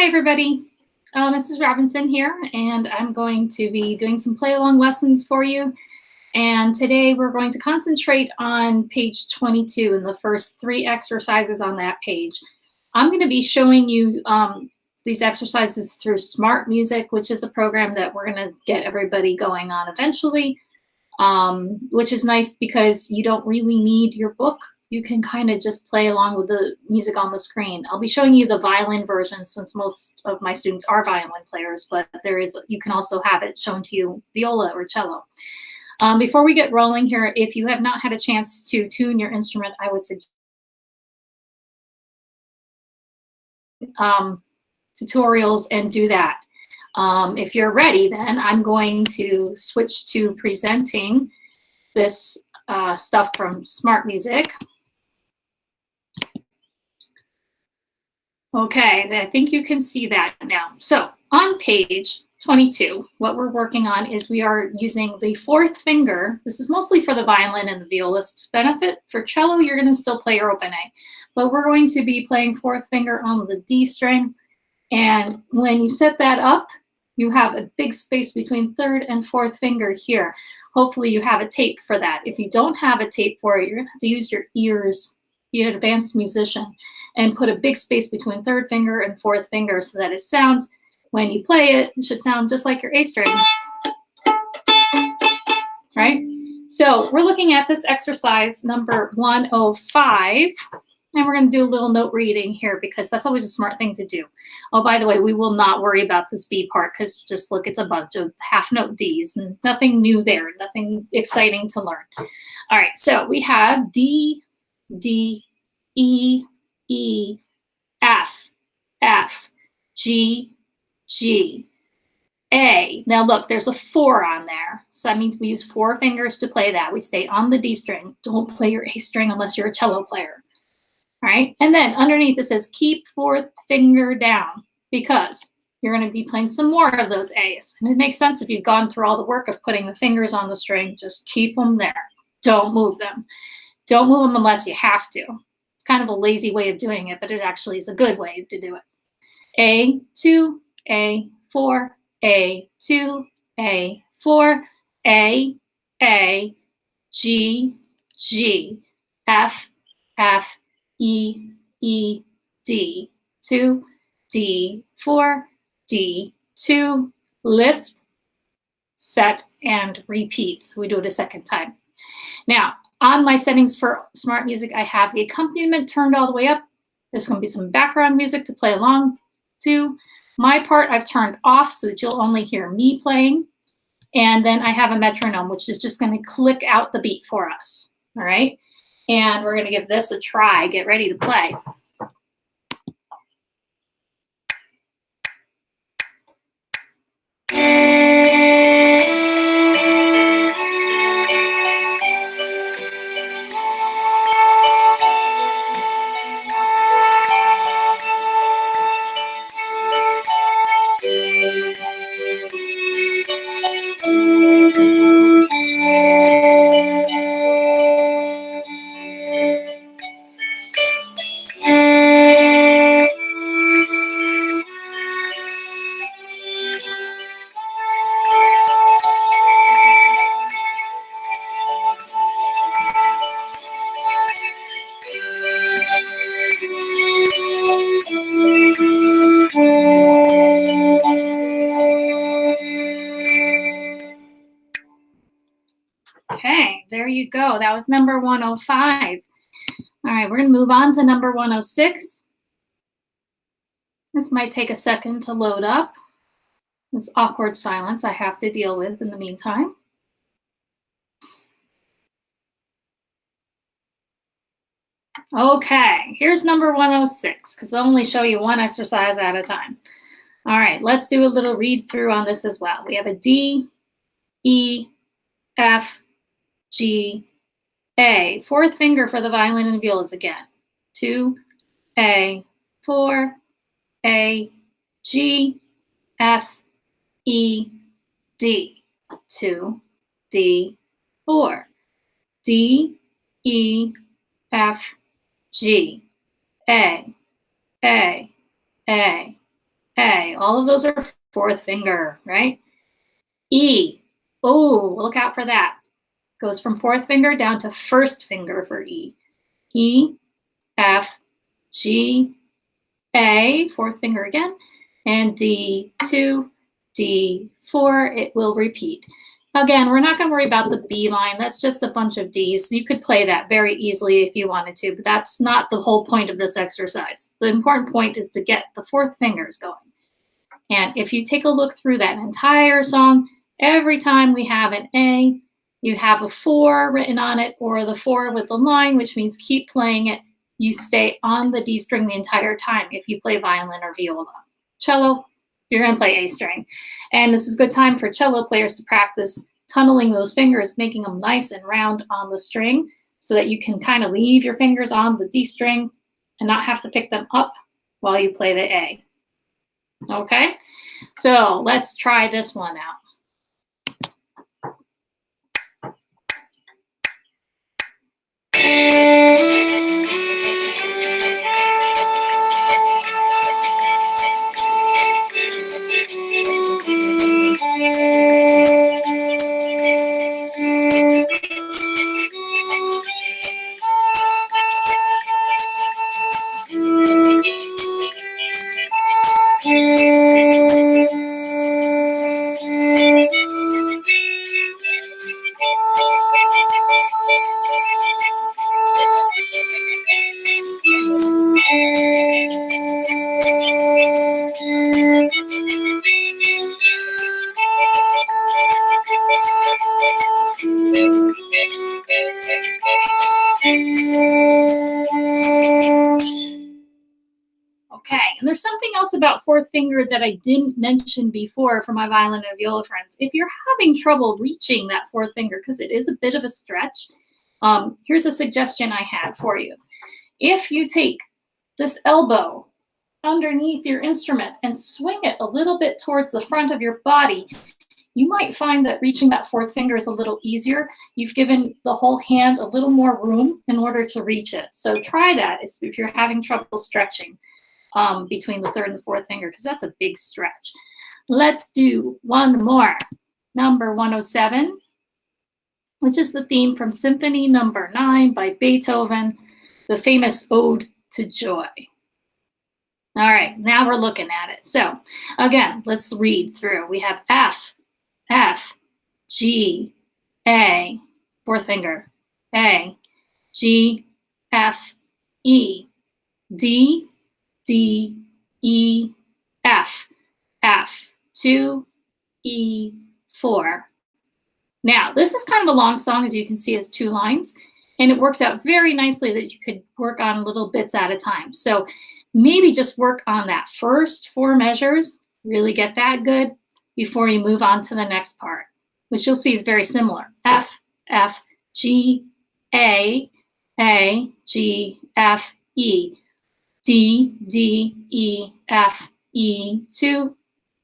Hi, everybody. Mrs. Robinson here, and I'm going to be doing some play-along lessons for you. And today we're going to concentrate on page 22 and the first 3 exercises on that page. I'm going to be showing you these exercises through Smart Music, which is a program that we're going to get everybody going on eventually, which is nice because you don't really need your book. You can kind of just play along with the music on the screen. I'll be showing you the violin version since most of my students are violin players, but you can also have it shown to you viola or cello. Before we get rolling here, if you have not had a chance to tune your instrument, I would suggest tutorials and do that. If you're ready, then I'm going to switch to presenting this stuff from Smart Music. Okay, I think you can see that now. So on page 22, what we're working on is we are using the 4th finger. This is mostly for the violin and the violist's benefit. For cello, you're going to still play your open A, but we're going to be playing 4th finger on the D string. And when you set that up, you have a big space between 3rd and 4th finger here. Hopefully you have a tape for that. If you don't have a tape for it, you're going to have to use your ears. Be an advanced musician and put a big space between 3rd finger and 4th finger so that it sounds, when you play it, it should sound just like your A string, right? So we're looking at this exercise number 105, and we're going to do a little note reading here because that's always a smart thing to do. Oh, by the way, we will not worry about this B part because just look, it's a bunch of half-note Ds and nothing new there, nothing exciting to learn. All right, so we have D, D, E, E, F, F, G, G, A. Now look, there's a 4 on there. So that means we use 4 fingers to play that. We stay on the D string. Don't play your A string unless you're a cello player. All right, and then underneath it says keep 4th finger down because you're going to be playing some more of those A's. And it makes sense if you've gone through all the work of putting the fingers on the string, just keep them there. Don't move them. Don't move them unless you have to. It's kind of a lazy way of doing it, but it actually is a good way to do it. A2, A4, A2, A4, A, G, G, F, F, E, E, D, 2, D4, D2, lift, set, and repeat. So we do it a second time. Now, on my settings for Smart Music, I have the accompaniment turned all the way up. There's going to be some background music to play along to. My part I've turned off so that you'll only hear me playing. And then I have a metronome, which is just going to click out the beat for us. All right? And we're going to give this a try. Get ready to play. Okay, there you go. That was number 105. All right, we're going to move on to number 106. This might take a second to load up. This awkward silence I have to deal with in the meantime. Okay, here's number 106, because they'll only show you one exercise at a time. All right, let's do a little read through on this as well. We have a D, E, F, G, A. 4th finger for the violin and violas again. 2, A, 4, A, G, F, E, D. 2, D, 4. D, E, F, G, A, A. All of those are fourth finger, right? E. Oh, look out for that. Goes from fourth finger down to first finger for E. E, F, G, A, fourth finger again, and D2, D4. It will repeat. Again, we're not going to worry about the B line. That's just a bunch of Ds. You could play that very easily if you wanted to, but that's not the whole point of this exercise. The important point is to get the fourth fingers going. And if you take a look through that entire song, every time we have an A, you have a 4 written on it, or the 4 with the line, which means keep playing it. You stay on the D string the entire time if you play violin or viola. Cello, you're going to play A string. And this is a good time for cello players to practice tunneling those fingers, making them nice and round on the string so that you can kind of leave your fingers on the D string and not have to pick them up while you play the A. Okay, so let's try this one out. Okay, and there's something else about fourth finger that I didn't mention before for my violin and viola friends. If you're having trouble reaching that fourth finger, because it is a bit of a stretch, here's a suggestion I have for you. If you take this elbow underneath your instrument and swing it a little bit towards the front of your body, you might find that reaching that fourth finger is a little easier. You've given the whole hand a little more room in order to reach it. So try that if you're having trouble stretching between the third and the fourth finger, because that's a big stretch. Let's do one more. Number 107, which is the theme from Symphony Number 9 by Beethoven, the famous Ode to Joy. All right, now we're looking at it. So again, let's read through. We have F, F, G, A, fourth finger, A, G, F, E, D, D, E, F, F, 2, E, 4. Now, this is kind of a long song, as you can see, it's 2 lines, and it works out very nicely that you could work on little bits at a time. So maybe just work on that first 4 measures, really get that good before you move on to the next part, which you'll see is very similar. F, F, G, A, G, F, E, D, D, E, F, E, 2,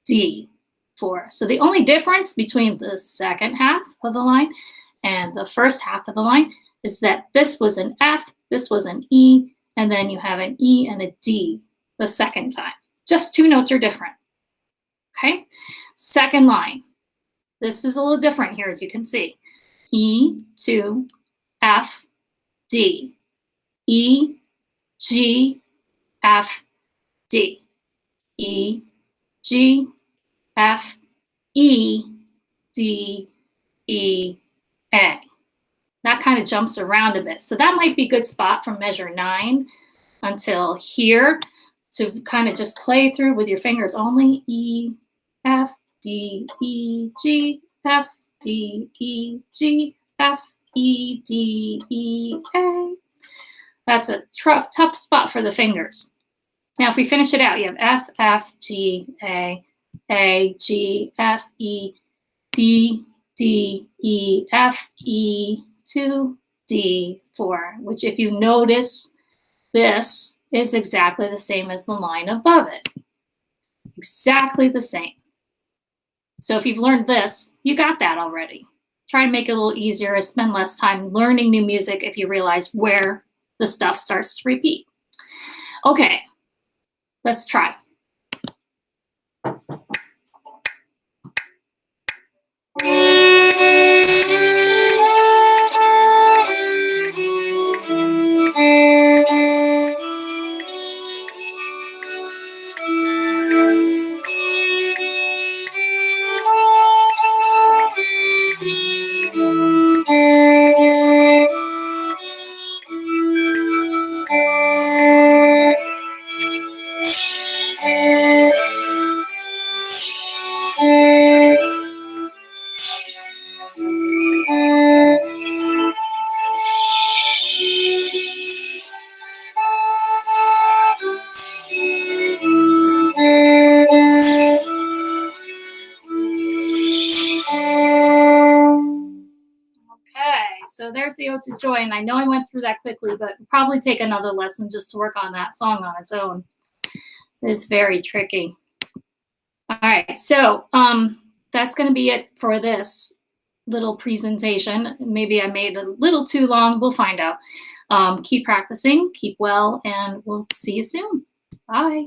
D, 4. So the only difference between the second half of the line and the first half of the line is that this was an F, this was an E, and then you have an E and a D the second time. Just 2 notes are different. Okay, second line. This is a little different here, as you can see. E, 2, F, D, E, G, F, D, E, G, F, E, D, E, A. That kind of jumps around a bit. So that might be a good spot from measure 9 until here to kind of just play through with your fingers only. E, F, D, E, G, F, D, E, G, F, E, D, E, A. That's a tough spot for the fingers. Now, if we finish it out, you have F, F, G, A, G, F, E, D, D, E, F, E, 2, D, 4, which if you notice, this is exactly the same as the line above it. Exactly the same. So if you've learned this, you got that already. Try to make it a little easier, spend less time learning new music if you realize where the stuff starts to repeat. Okay, let's try. There's the Ode to Joy. And I know I went through that quickly, but probably take another lesson just to work on that song on its own. It's very tricky. All right, so that's going to be it for this little presentation. Maybe I made it a little too long. We'll find out. Keep practicing, keep well, and we'll see you soon. Bye.